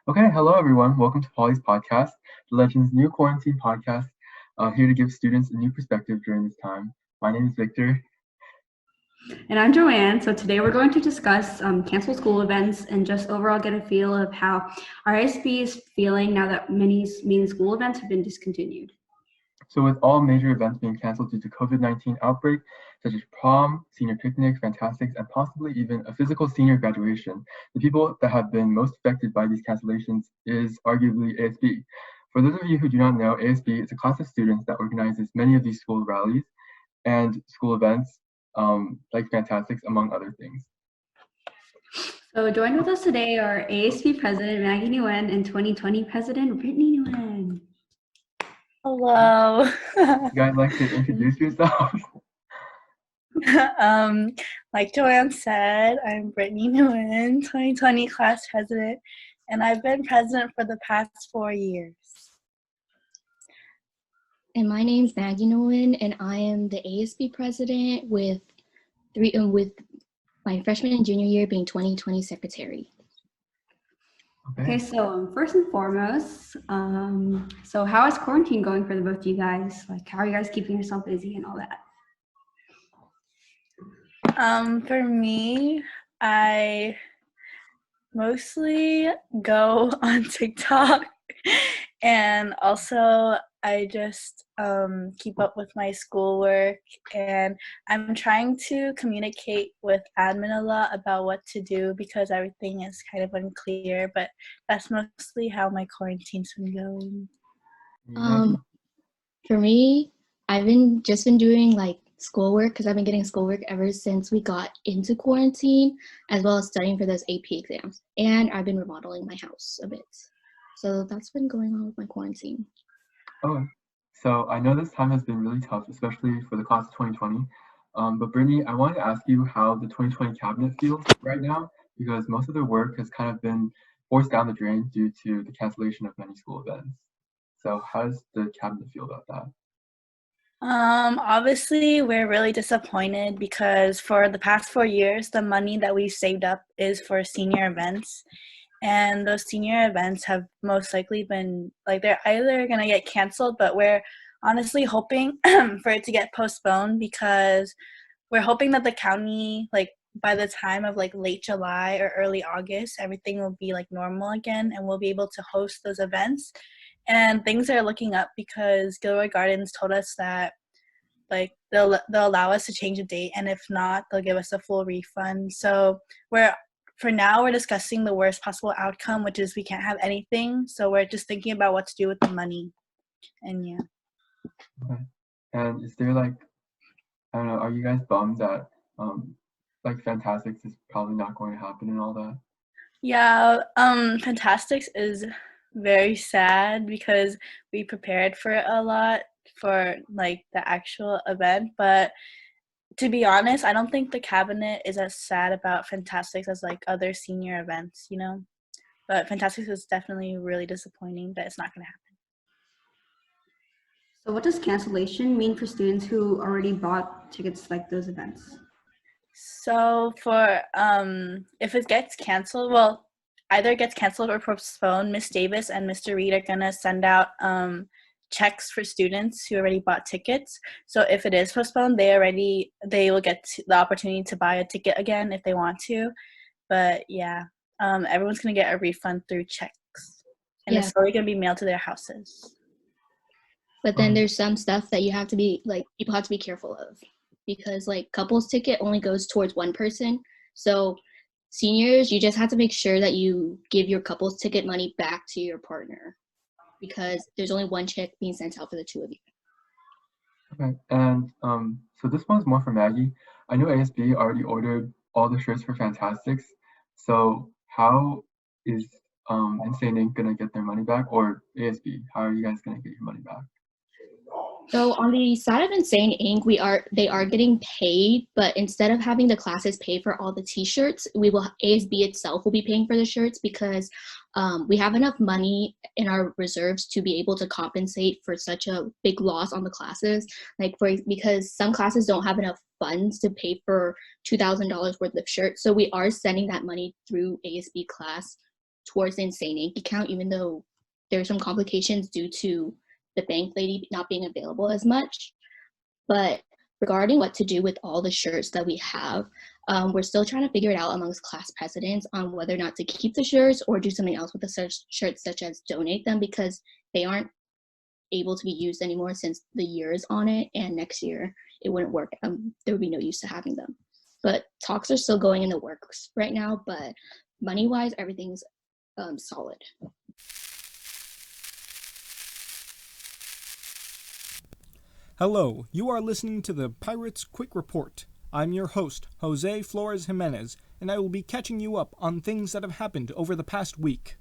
Okay, hello everyone. Welcome to Polly's podcast, the Legends New Quarantine podcast, here to give students a new perspective during this time. My name is Victor. And I'm Joanne. So today we're going to discuss canceled school events and just overall get a feel of how our ASB is feeling now that many main school events have been discontinued. So with all major events being canceled due to COVID-19 outbreak, such as prom, senior picnic, fantastics, and possibly even a physical senior graduation, the people that have been most affected by these cancellations is arguably ASB. For those of you who do not know, ASB is a class of students that organizes many of these school rallies and school events, like fantastics, among other things. So joined with us today are ASB President Maggie Nguyen and 2020 President Britney Nguyen. Hello. You guys like to introduce yourselves? Like Joanne said, I'm Britney Nguyen, 2020 class president, and I've been president for the past 4 years. And my name's Maggie Nguyen, and I am the ASB president with my freshman and junior year being 2020 secretary. Okay, so first and foremost, so how is quarantine going for the both of you guys? Like, how are you guys keeping yourself busy and all that? For me, I mostly go on TikTok, and also I just keep up with my schoolwork, and I'm trying to communicate with admin a lot about what to do because everything is kind of unclear, but that's mostly how my quarantine's been going. For me, I've been doing like schoolwork because I've been getting schoolwork ever since we got into quarantine, as well as studying for those AP exams, and I've been remodeling my house a bit. So that's been going on with my quarantine. Oh, so I know this time has been really tough, especially for the class of 2020. But Brittany, I wanted to ask you how the 2020 cabinet feels right now, because most of their work has kind of been forced down the drain due to the cancellation of many school events. So how does the cabinet feel about that? Obviously, we're really disappointed because for the past 4 years, the money that we saved up is for senior events. And those senior events have most likely been, like, they're either going to get canceled, but we're honestly hoping for it to get postponed because we're hoping that the county, like, by the time of, like, late July or early August, everything will be, like, normal again and we'll be able to host those events. And things are looking up because Gilroy Gardens told us that, like, they'll allow us to change the date, and if not, they'll give us a full refund. So for now, we're discussing the worst possible outcome, which is we can't have anything. So we're just thinking about what to do with the money. And yeah. Okay. And is there, like, I don't know, are you guys bummed that like Fantastics is probably not going to happen and all that? Yeah, Fantastics is very sad because we prepared for it a lot for, like, the actual event, but to be honest, I don't think the cabinet is as sad about Fantastics as, like, other senior events, you know? But Fantastics is definitely really disappointing that it's not going to happen. So what does cancellation mean for students who already bought tickets like those events? So for, if it gets canceled, well, either it gets canceled or postponed, Miss Davis and Mr. Reed are going to send out checks for students who already bought tickets. So if it is postponed, they will get the opportunity to buy a ticket again if they want to. But yeah, everyone's gonna get a refund through checks, and it's only gonna be mailed to their houses. But then there's some stuff that you have to be, like, people have to be careful of, because, like, couples ticket only goes towards one person. So seniors, you just have to make sure that you give your couples ticket money back to your partner, because there's only one check being sent out for the two of you. Okay, and so this one's more for Maggie. I know ASB already ordered all the shirts for Fantastics. So how is Insane Inc. gonna get their money back, or ASB? How are you guys gonna get your money back? So on the side of Insane Inc., they are getting paid, but instead of having the classes pay for all the t-shirts, ASB itself will be paying for the shirts, because we have enough money in our reserves to be able to compensate for such a big loss on the classes. Because some classes don't have enough funds to pay for $2,000 worth of shirts. So we are sending that money through ASB class towards the Insane Ink account, even though there are some complications due to the bank lady not being available as much. But regarding what to do with all the shirts that we have, we're still trying to figure it out amongst class presidents on whether or not to keep the shirts or do something else with the shirts, such as donate them, because they aren't able to be used anymore since the year is on it, and next year it wouldn't work. There would be no use to having them. But talks are still going in the works right now, but money-wise, everything's solid. Hello, you are listening to the Pirates Quick Report. I'm your host, Jose Flores Jimenez, and I will be catching you up on things that have happened over the past week.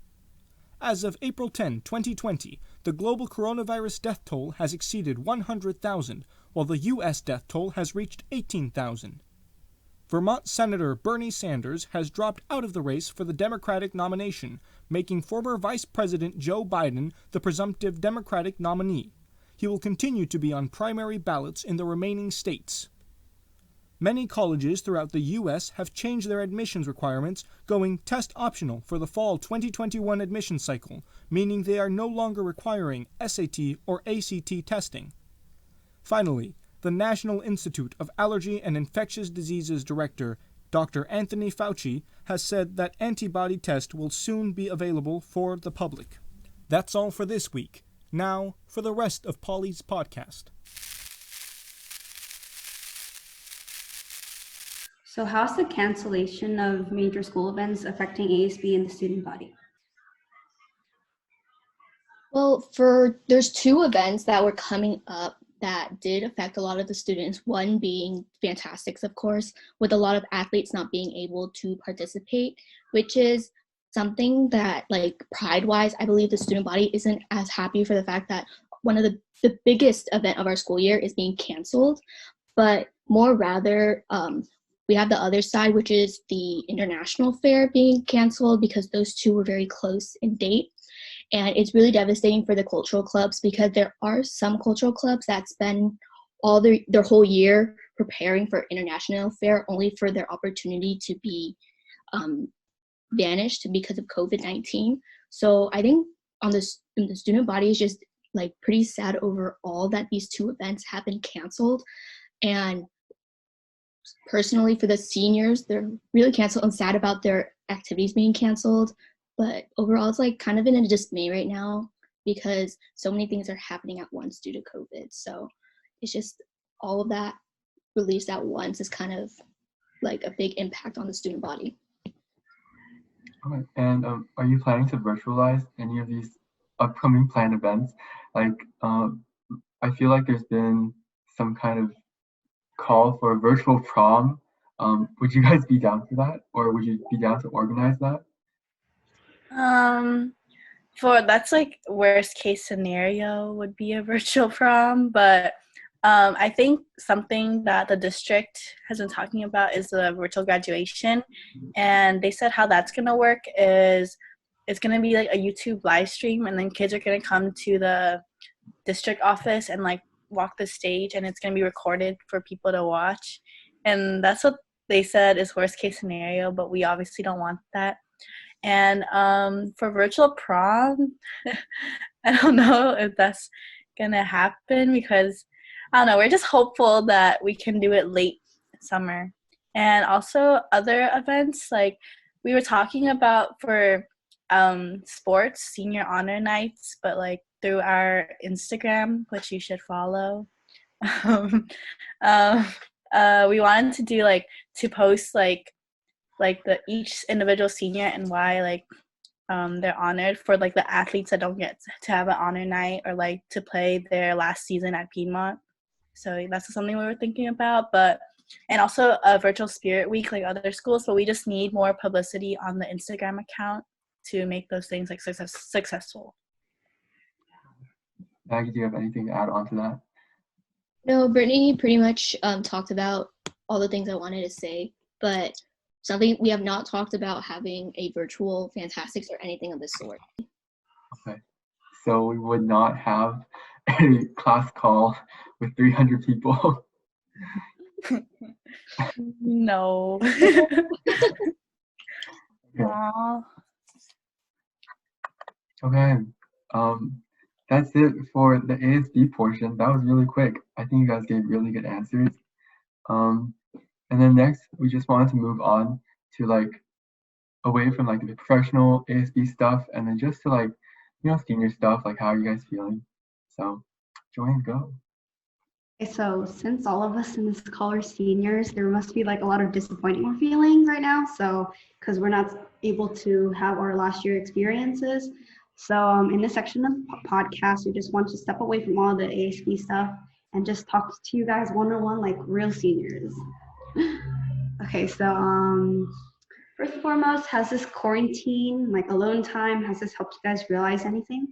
As of April 10, 2020, the global coronavirus death toll has exceeded 100,000, while the U.S. death toll has reached 18,000. Vermont Senator Bernie Sanders has dropped out of the race for the Democratic nomination, making former Vice President Joe Biden the presumptive Democratic nominee. He will continue to be on primary ballots in the remaining states. Many colleges throughout the U.S. have changed their admissions requirements, going test optional for the fall 2021 admission cycle, meaning they are no longer requiring SAT or ACT testing. Finally, the National Institute of Allergy and Infectious Diseases Director, Dr. Anthony Fauci, has said that antibody tests will soon be available for the public. That's all for this week. Now, for the rest of Polly's podcast. So how's the cancellation of major school events affecting ASB and the student body? Well, there's 2 events that were coming up that did affect a lot of the students. One being Fantastics, of course, with a lot of athletes not being able to participate, which is something that, like, pride-wise, I believe the student body isn't as happy for the fact that one of the biggest event of our school year is being canceled, but more rather, we have the other side, which is the international fair being canceled because those 2 were very close in date. And it's really devastating for the cultural clubs because there are some cultural clubs that spend all their whole year preparing for international fair only for their opportunity to be vanished because of COVID-19. So I think the student body is just like pretty sad overall that these 2 events have been canceled. And personally, for the seniors, they're really canceled and sad about their activities being canceled. But overall, it's like kind of in a dismay right now because so many things are happening at once due to COVID. So it's just all of that released at once is kind of like a big impact on the student body. Okay. And are you planning to virtualize any of these upcoming planned events? Like, I feel like there's been some kind of call for a virtual prom. Would you guys be down for that, or would you be down to organize that? For that's like worst case scenario would be a virtual prom, but I think something that the district has been talking about is the virtual graduation, and they said how that's gonna work is it's gonna be like a YouTube live stream, and then kids are gonna come to the district office and like walk the stage, and it's gonna be recorded for people to watch, and that's what they said is worst case scenario, but we obviously don't want that. And for virtual prom, I don't know if that's gonna happen because I don't know, we're just hopeful that we can do it late summer. And also other events, like we were talking about for sports, senior honor nights, but like through our Instagram, which you should follow. We wanted to do like to post like the each individual senior and why like they're honored for like the athletes that don't get to have an honor night or like to play their last season at Piedmont. So that's something we were thinking about, and also a virtual spirit week like other schools, but we just need more publicity on the Instagram account to make those things like successful. Maggie, do you have anything to add on to that? No, Brittany pretty much talked about all the things I wanted to say, but something we have not talked about having a virtual Fantastics or anything of the sort. Okay, so we would not have a class call with 300 people. No. Okay. Okay. That's it for the ASB portion. That was really quick. I think you guys gave really good answers. Um, and then next, we just wanted to move on to like away from like the professional ASB stuff, and then just to like, senior stuff. Like, how are you guys feeling? So, Joanne, go. Okay, so since all of us in this call are seniors, there must be like a lot of disappointing we're feeling right now. So, because we're not able to have our last year experiences. So, in this section of the podcast, we just want to step away from all the ASB stuff and just talk to you guys one-on-one like real seniors. Okay, so first and foremost, has this quarantine, like alone time, has this helped you guys realize anything?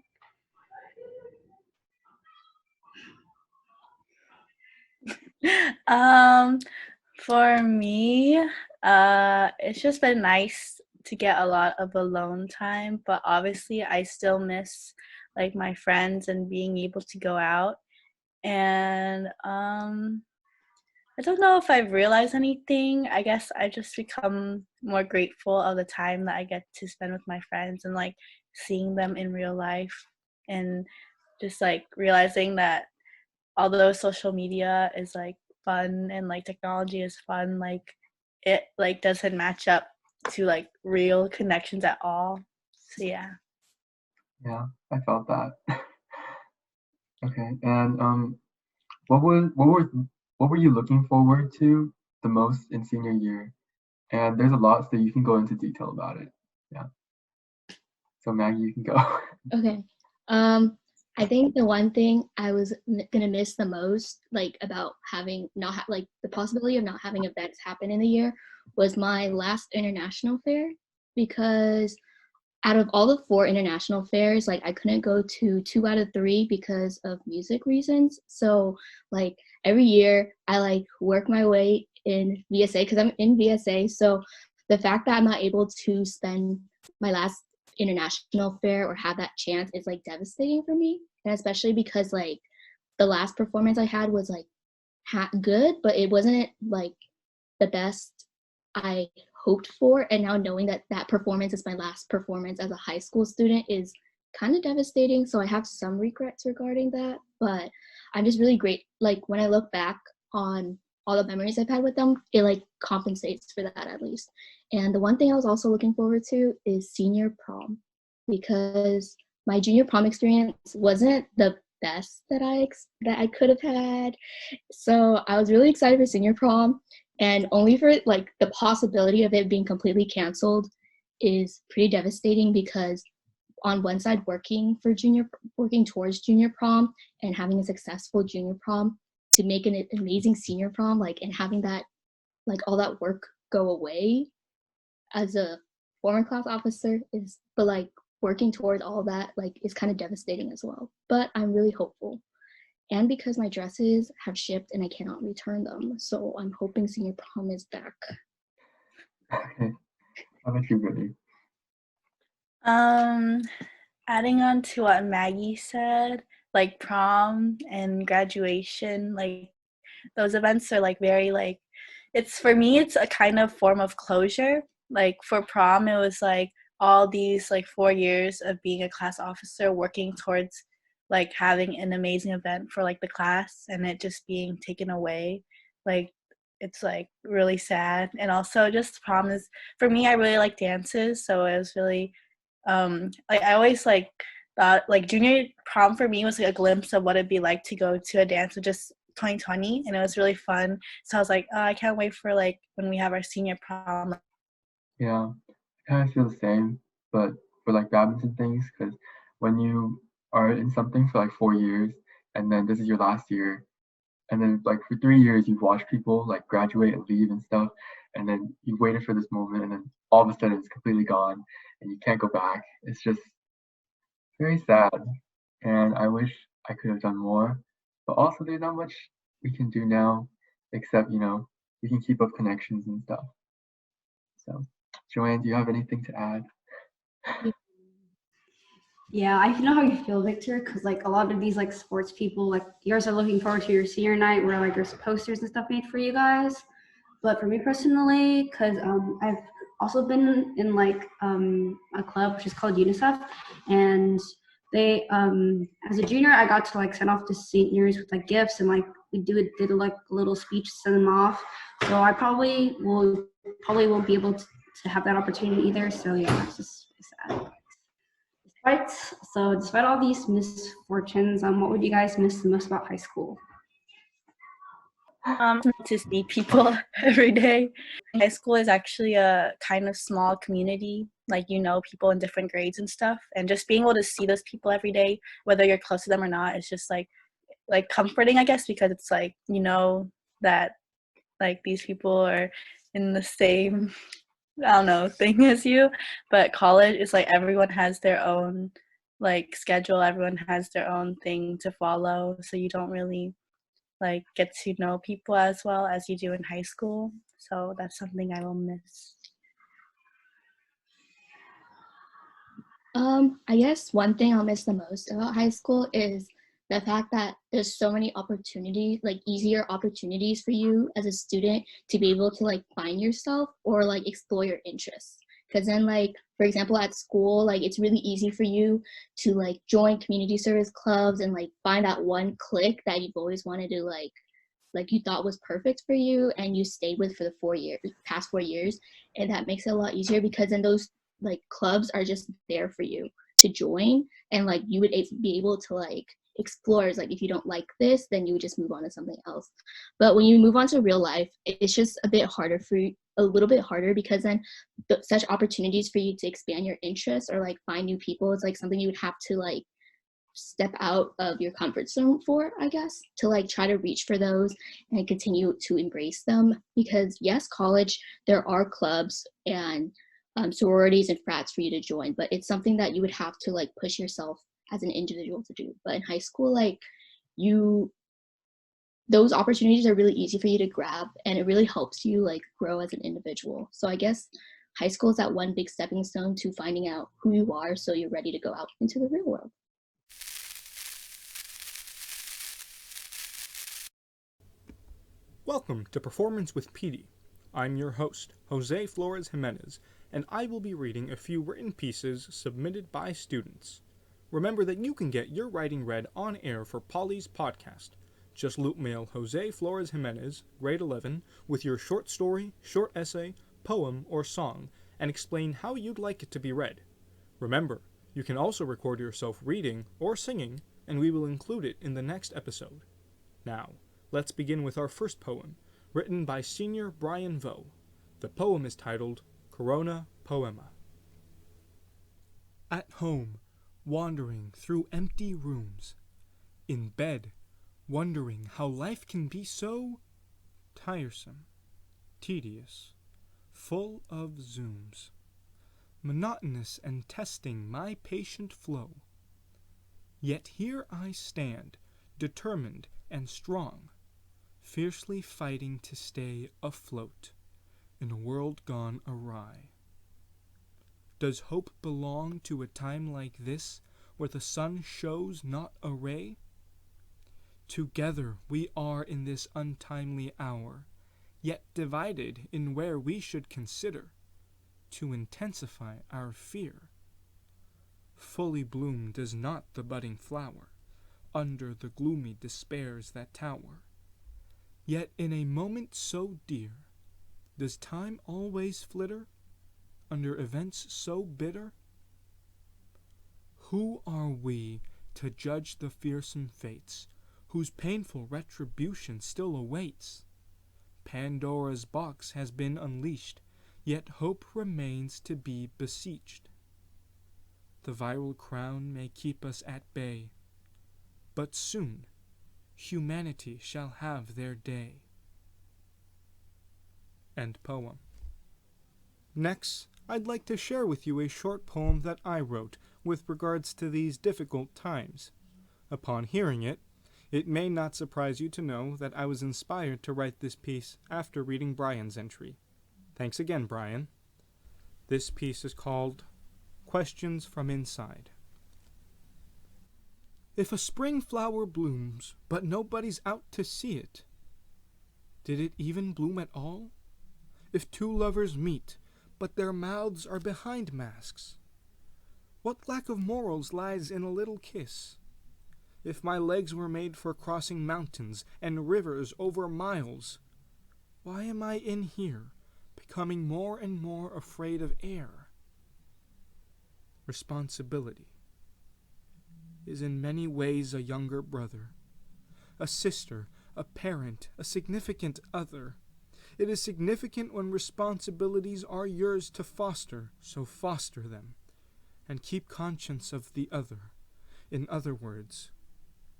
For me, it's just been nice to get a lot of alone time, but obviously I still miss like my friends and being able to go out. And I don't know if I've realized anything. I guess I just become more grateful of the time that I get to spend with my friends and like seeing them in real life, and just like realizing that although social media is like fun and like technology is fun, like it like doesn't match up to like real connections at all. So yeah. Yeah, I felt that. Okay, and what were you looking forward to the most in senior year? And there's a lot, so you can go into detail about it. Yeah. So Maggie, you can go. Okay. I think the one thing I was gonna miss the most, like about having like the possibility of not having events happen in the year, was my last international fair, because out of all the 4 international fairs, like I couldn't go to 2 out of 3 because of music reasons. So like every year I like work my way in VSA because I'm in VSA. So the fact that I'm not able to spend my last international fair or have that chance is like devastating for me. And especially because like the last performance I had was like good, but it wasn't like the best I hoped for. And now knowing that that performance is my last performance as a high school student is kind of devastating. So I have some regrets regarding that, but I'm just really great. Like when I look back on all the memories I've had with them, it like compensates for that at least. And the one thing I was also looking forward to is senior prom, because my junior prom experience wasn't the best that I could have had. So I was really excited for senior prom, and only for like the possibility of it being completely canceled is pretty devastating, because on one side working towards junior prom and having a successful junior prom to make an amazing senior prom, like, and having that like all that work go away as a former class officer is, but like working towards all that like is kind of devastating as well. But I'm really hopeful. And because my dresses have shipped and I cannot return them, so I'm hoping senior prom is back. Okay. How about you, Brittany? Adding on to what Maggie said, like prom and graduation, like those events are like very like, it's for me it's a kind of form of closure. Like for prom it was like all these like 4 years of being a class officer working towards like having an amazing event for like the class, and it just being taken away. Like it's like really sad. And also just prom is, for me, I really like dances, so it was really like I always like thought like junior prom for me was like a glimpse of what it'd be like to go to a dance of just 2020, and it was really fun. So I was like, oh, I can't wait for like when we have our senior prom. Yeah, I kind of feel the same, but for like badminton things, because when you are in something for like 4 years, and then this is your last year, and then like for 3 years you've watched people like graduate and leave and stuff, and then you waited for this moment, and then all of a sudden it's completely gone, and you can't go back. It's just very sad, and I wish I could have done more, but also there's not much we can do now, except we can keep up connections and stuff. So, Joanne, do you have anything to add? Yeah, I know how you feel, Victor, because like a lot of these like sports people, like yours are looking forward to your senior night where like there's posters and stuff made for you guys. But for me personally, because I've also been in like a club which is called UNICEF, and they as a junior I got to like send off to seniors with like gifts, and like we did like a little speech to send them off. So I probably won't be able to have that opportunity either. So yeah, it's just sad. Despite all these misfortunes, what would you guys miss the most about high school? To see people every day. High school is actually a kind of small community, like people in different grades and stuff, and just being able to see those people every day, whether you're close to them or not, it's just like comforting, I guess, because it's like that like these people are in the same thing as you. But college is like everyone has their own like schedule, everyone has their own thing to follow, so you don't really like get to know people as well as you do in high school. So that's something I will miss. I guess one thing I'll miss the most about high school is the fact that there's so many opportunities, like easier opportunities for you as a student to be able to like find yourself or like explore your interests. Because then, like, for example, at school, like it's really easy for you to like join community service clubs and like find that one clique that you've always wanted to like you thought was perfect for you and you stayed with for the past 4 years. And that makes it a lot easier because then those like clubs are just there for you to join, and like you would be able to like explore. Like if you don't like this, then you would just move on to something else. But when you move on to real life, it's just a little bit harder because then such opportunities for you to expand your interests or like find new people, it's like something you would have to like step out of your comfort zone for, I guess, to like try to reach for those and continue to embrace them. Because yes, college, there are clubs and sororities and frats for you to join, but it's something that you would have to like push yourself as an individual to do. But in high school, like those opportunities are really easy for you to grab, and it really helps you like grow as an individual. So I guess high school is that one big stepping stone to finding out who you are so you're ready to go out into the real world. Welcome to Performance with Petey. I'm your host, Jose Flores Jimenez, and I will be reading a few written pieces submitted by students. Remember that you can get your writing read on air for Polly's podcast. Just loop mail Jose Flores Jimenez, grade 11, with your short story, short essay, poem, or song, and explain how you'd like it to be read. Remember, you can also record yourself reading or singing, and we will include it in the next episode. Now, let's begin with our first poem, written by Senior Brian Vo. The poem is titled Corona Poema. At home, wandering through empty rooms. In bed, wondering how life can be so tiresome, tedious, full of zooms. Monotonous and testing my patient flow. Yet here I stand, determined and strong, fiercely fighting to stay afloat in a world gone awry. Does hope belong to a time like this, where the sun shows not a ray? Together we are in this untimely hour, yet divided in where we should consider to intensify our fear. Fully bloom does not the budding flower under the gloomy despairs that tower. Yet in a moment so dear, does time always flitter under events so bitter? Who are we to judge the fearsome fates, whose painful retribution still awaits? Pandora's box has been unleashed, yet hope remains to be beseeched. The viral crown may keep us at bay, but soon humanity shall have their day. End poem. Next, I'd like to share with you a short poem that I wrote with regards to these difficult times. Upon hearing it, it may not surprise you to know that I was inspired to write this piece after reading Brian's entry. Thanks again, Brian. This piece is called Questions from Inside. If a spring flower blooms, but nobody's out to see it, did it even bloom at all? If two lovers meet, but their mouths are behind masks. What lack of morals lies in a little kiss? If my legs were made for crossing mountains and rivers over miles, why am I in here, becoming more and more afraid of air? Responsibility is in many ways a younger brother, a sister, a parent, a significant other. It is significant when responsibilities are yours to foster, so foster them, and keep conscience of the other. In other words,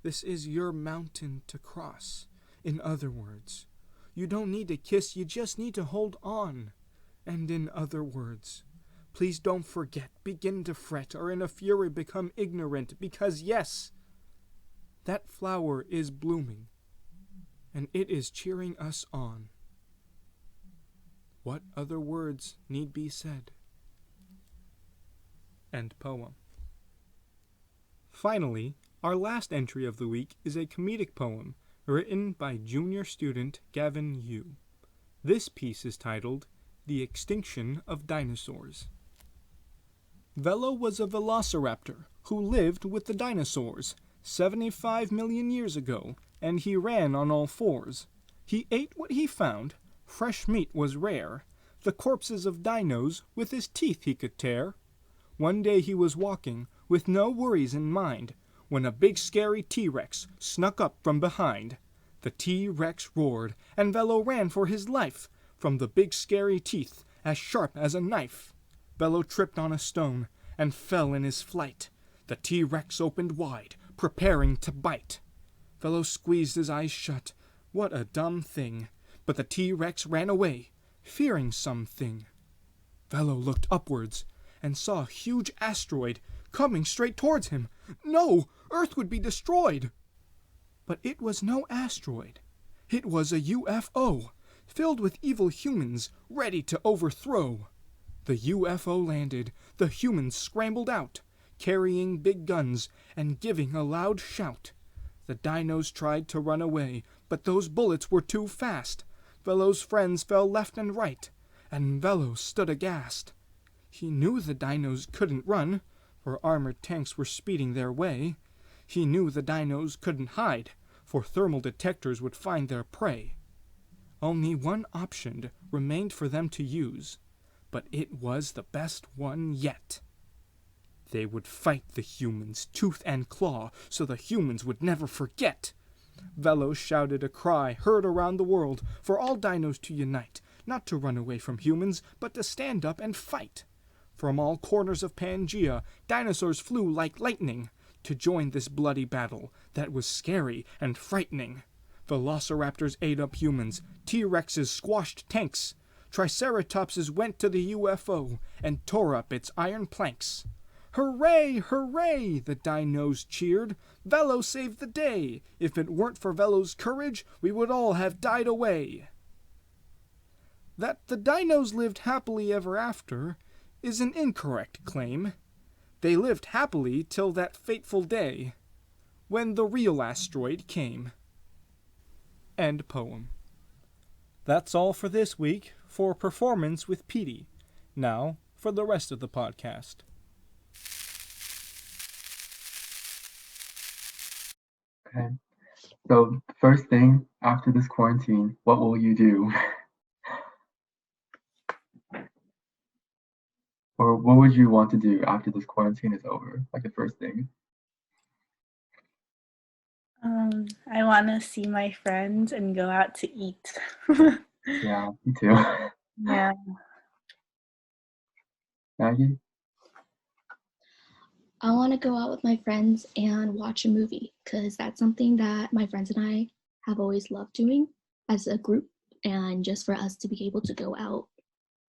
this is your mountain to cross. In other words, you don't need to kiss, you just need to hold on. And in other words, please don't forget, begin to fret, or in a fury become ignorant, because yes, that flower is blooming, and it is cheering us on. What other words need be said? End poem. Finally, our last entry of the week is a comedic poem written by junior student Gavin Yu. This piece is titled The Extinction of Dinosaurs. Velo was a velociraptor who lived with the dinosaurs 75 million years ago, and he ran on all fours. He ate what he found. Fresh meat was rare. The corpses of dinos with his teeth he could tear. One day he was walking with no worries in mind when a big scary T-Rex snuck up from behind. The T-Rex roared, and Velo ran for his life from the big scary teeth as sharp as a knife. Velo tripped on a stone and fell in his flight. The T-Rex opened wide, preparing to bite. Velo squeezed his eyes shut. What a dumb thing. But the T-Rex ran away, fearing something. Velo looked upwards and saw a huge asteroid coming straight towards him. No! Earth would be destroyed! But it was no asteroid. It was a UFO, filled with evil humans ready to overthrow. The UFO landed. The humans scrambled out, carrying big guns and giving a loud shout. The dinos tried to run away, but those bullets were too fast. Velo's friends fell left and right, and Velo stood aghast. He knew the dinos couldn't run, for armored tanks were speeding their way. He knew the dinos couldn't hide, for thermal detectors would find their prey. Only one option remained for them to use, but it was the best one yet. They would fight the humans tooth and claw, so the humans would never forget. Velo shouted a cry heard around the world for all dinos to unite, not to run away from humans, but to stand up and fight. From all corners of Pangea, dinosaurs flew like lightning to join this bloody battle that was scary and frightening. Velociraptors ate up humans, T-Rexes squashed tanks, Triceratopses went to the UFO and tore up its iron planks. Hooray, hooray, the dinos cheered. Velo saved the day. If it weren't for Velo's courage, we would all have died away. That the dinos lived happily ever after is an incorrect claim. They lived happily till that fateful day, when the real asteroid came. End poem. That's all for this week for Performance with Petey. Now, for the rest of the podcast. Okay, so first thing after this quarantine, what will you do? Or what would you want to do after this quarantine is over? Like the first thing. I want to see my friends and go out to eat. Yeah, me too. Yeah. Maggie? I want to go out with my friends and watch a movie because that's something that my friends and I have always loved doing as a group, and just for us to be able to go out,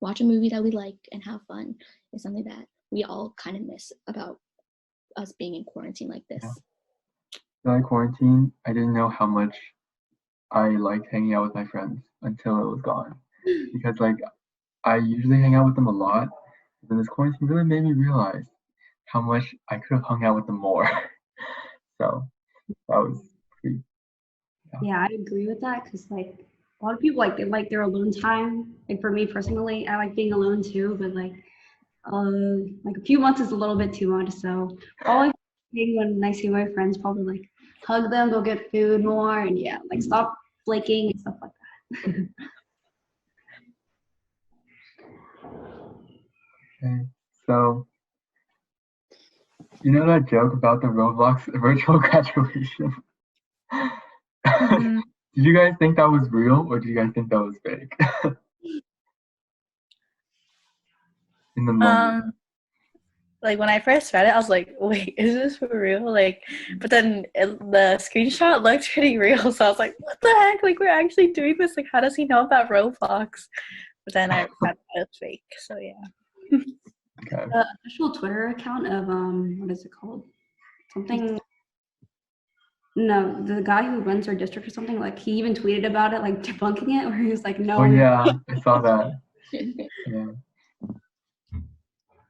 watch a movie that we like and have fun is something that we all kind of miss about us being in quarantine like this. Yeah. During quarantine, I didn't know how much I liked hanging out with my friends until it was gone. Because like I usually hang out with them a lot, but then this quarantine really made me realize how much I could have hung out with them more. So that was pretty. Yeah, I agree with that because like a lot of people like they like their alone time. Like for me personally, I like being alone too, but like a few months is a little bit too much. So probably when I see my friends, probably like hug them, go get food more, and yeah, like stop flaking and stuff like that. Okay, so you know that joke about the Roblox virtual graduation? Mhm. Did you guys think that was real, or did you guys think that was fake? In the moment. Um, like when I first read it, I was like, "Wait, is this for real?" Like, but then the screenshot looked pretty real, so I was like, "What the heck? Like, we're actually doing this? Like, how does he know about Roblox?" But then I found out it was fake. So yeah. Okay. The official Twitter account of what is it called? Something. No, the guy who runs our district or something, like he even tweeted about it, like debunking it, where he was like, "No." Oh yeah, I saw that. Yeah.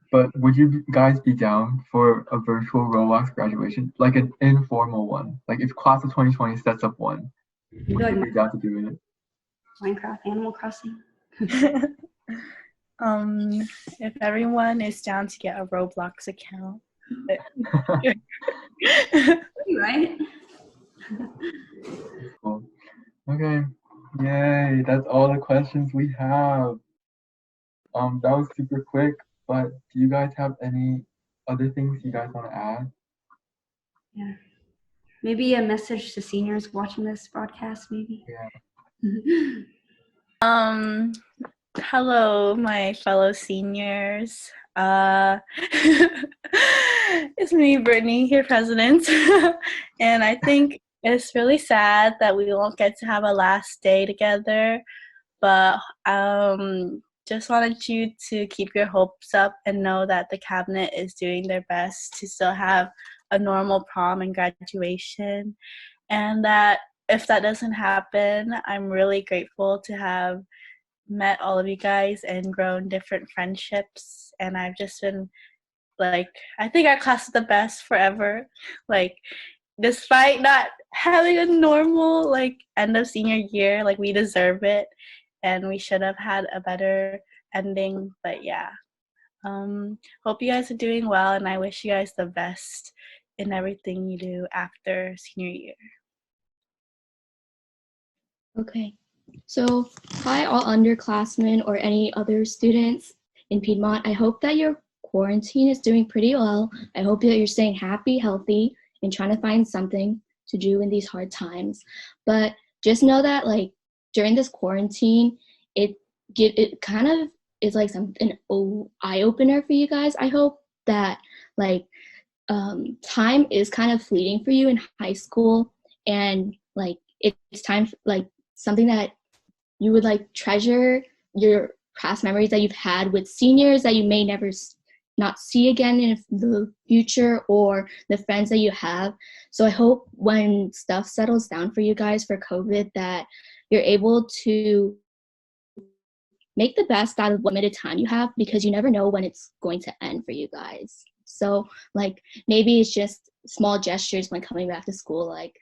But would you guys be down for a virtual Roblox graduation, like an informal one? Like if class of 2020 sets up one, Maybe would like you be down to do it? Minecraft, Animal Crossing. If everyone is down to get a Roblox account. Right? Cool. Okay. Yay, that's all the questions we have. That was super quick, but do you guys have any other things you guys want to add? Yeah. Maybe a message to seniors watching this broadcast, maybe. Yeah. Hello, my fellow seniors. It's me, Britney, your president. And I think it's really sad that we won't get to have a last day together, but just wanted you to keep your hopes up and know that the cabinet is doing their best to still have a normal prom and graduation, and that if that doesn't happen, I'm really grateful to have met all of you guys and grown different friendships. And I've just been like, I think our class is the best forever. Like, despite not having a normal like end of senior year, like we deserve it, and we should have had a better ending. But yeah, hope you guys are doing well, and I wish you guys the best in everything you do after senior year. Okay, so hi all underclassmen or any other students in Piedmont. I hope that your quarantine is doing pretty well. I hope that you're staying happy, healthy, and trying to find something to do in these hard times. But just know that like during this quarantine, it kind of is like an eye opener for you guys. I hope that like time is kind of fleeting for you in high school, and like it's time for, like something that you would like treasure your past memories that you've had with seniors that you may never not see again in the future, or the friends that you have. So I hope when stuff settles down for you guys for COVID that you're able to make the best out of what limited time you have, because you never know when it's going to end for you guys. So like maybe it's just small gestures when coming back to school, like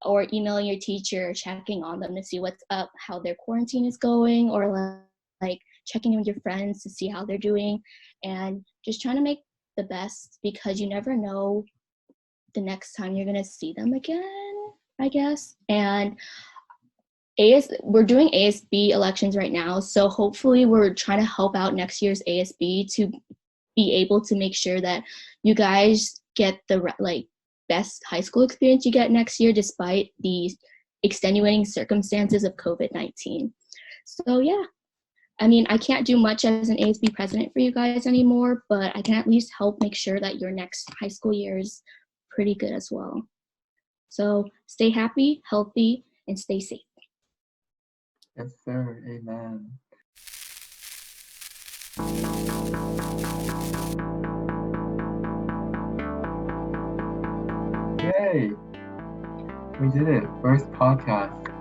or emailing your teacher, checking on them to see what's up, how their quarantine is going, or like checking in with your friends to see how they're doing, and just trying to make the best, because you never know the next time you're gonna see them again, I guess. And we're doing ASB elections right now, so hopefully we're trying to help out next year's ASB to be able to make sure that you guys get the like best high school experience you get next year, despite the extenuating circumstances of COVID-19. So yeah, I mean, I can't do much as an ASB president for you guys anymore, but I can at least help make sure that your next high school year is pretty good as well. So stay happy, healthy, and stay safe. Yes, sir. Amen. Yay! We did it. First podcast.